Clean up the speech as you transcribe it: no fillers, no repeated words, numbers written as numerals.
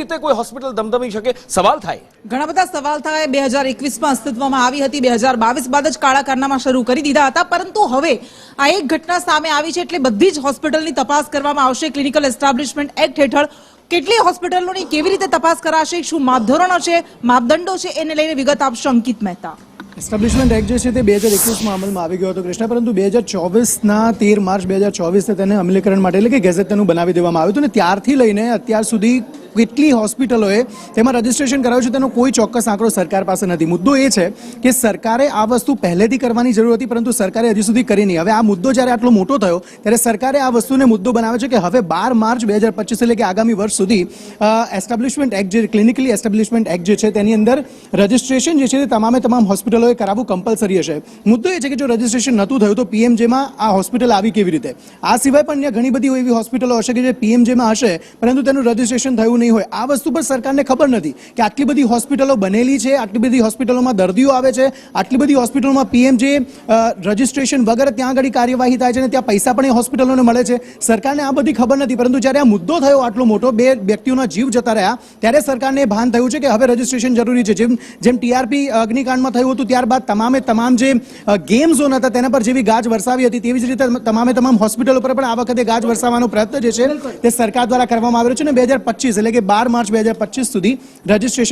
રીતે કોઈ હોસ્પિટલ ધમધમી શકે? સવાલ થાય, ઘણા બધા સવાલ થાય. 2021માં અસ્તિત્વમાં આવી હતી, 2022 બાદ જ કાળા કારનામા શરૂ કરી દીધા હતા, પરંતુ હવે આ એક ઘટના સામે આવી છે એટલે બધી જ હોસ્પિટલની તપાસ કરવામાં આવશે. ક્લિનિકલ એસ્ટાબ્લિશમેન્ટ એક્ટ હેઠળ કેટલી હોસ્પિટલોની કેવી રીતે તપાસ કરાશે, શું માપધોરણો છે, માપદંડો છે, એને લઈને વિગત આપશે અંકિત મહેતા. એસ્ટાબ્લિશમેન્ટ એક્ટ જે છે તે 2021માં અમલમાં આવી ગયો હતો કૃષ્ણા, પરંતુ 2024ના 13 માર્ચ 2024 તેને અમલીકરણ માટે એટલે કે ગેઝેટ તેનું બનાવી દેવામાં આવ્યું હતું અને ત્યારથી લઈને અત્યાર સુધી કેટલી હોસ્પિટલોએ તેમાં રજીસ્ટ્રેશન કરાવ્યું છે તેનો કોઈ ચોક્કસ આંકડો સરકાર પાસે નથી. મુદ્દો એ છે કે સરકારે આ વસ્તુ પહેલેથી કરવાની જરૂર હતી, પરંતુ સરકારે હજી સુધી કરી નહીં. હવે આ મુદ્દો જ્યારે આટલો મોટો થયો ત્યારે સરકારે આ વસ્તુને મુદ્દો બનાવે છે કે હવે 12 માર્ચ 2025 એટલે કે આગામી વર્ષ સુધી એસ્ટાબ્લિશમેન્ટ એક્ટ જે ક્લિનિકલી એસ્ટાબ્લિશમેન્ટ એક્ટ જે છે તેની અંદર રજીસ્ટ્રેશન જે છે તે તમામ હોસ્પિટલોએ કરાવવું કમ્પલસરી હશે. મુદ્દો એ છે કે જો રજીસ્ટ્રેશન નહોતું થયું તો પીએમજેમાં આ હોસ્પિટલ આવી કેવી રીતે? આ સિવાય પણ અહીંયા ઘણી બધી એવી હોસ્પિટલો હશે કે જે પીએમજેમાં હશે પરંતુ તેનું રજીસ્ટ્રેશન થયું નહીં હોય. આ વસ્તુ પર સરકારને ખબર નથી કે આટલી બધી હોસ્પિટલો બનેલી છે, આટલી બધી હોસ્પિટલોમાં દર્દીઓ આવે છે, આટલી બધી હોસ્પિટલોમાં પીએમજે રજીસ્ટ્રેશન વગર ત્યાં આગળ કાર્યવાહી થાય છે અને ત્યાં પૈસા પણ એ હોસ્પિટલોને મળે છે. સરકારને આ બધી ખબર નથી, પરંતુ જ્યારે આ મુદ્દો થયો આટલો મોટો, 2 વ્યક્તિઓના જીવ જતા રહ્યા, ત્યારે સરકારને ભાન થયું છે કે હવે રજીસ્ટ્રેશન જરૂરી છે. જેમ ટીઆરપી અગ્નિકાંડમાં થયું હતું ત્યારબાદ તમામ જે ગેમ ઝોન હતા તેના પર જેવી ગાજ વરસાવી હતી તેવી જ રીતે તમામ હોસ્પિટલો પર પણ આ વખતે ગાજ વરસાવવાનો પ્રયત્ન જે છે તે સરકાર દ્વારા કરવામાં આવ્યો છે અને 2025 એટલે કે 12 માર્ચ 2025 સુધી રજીસ્ટ્રેશન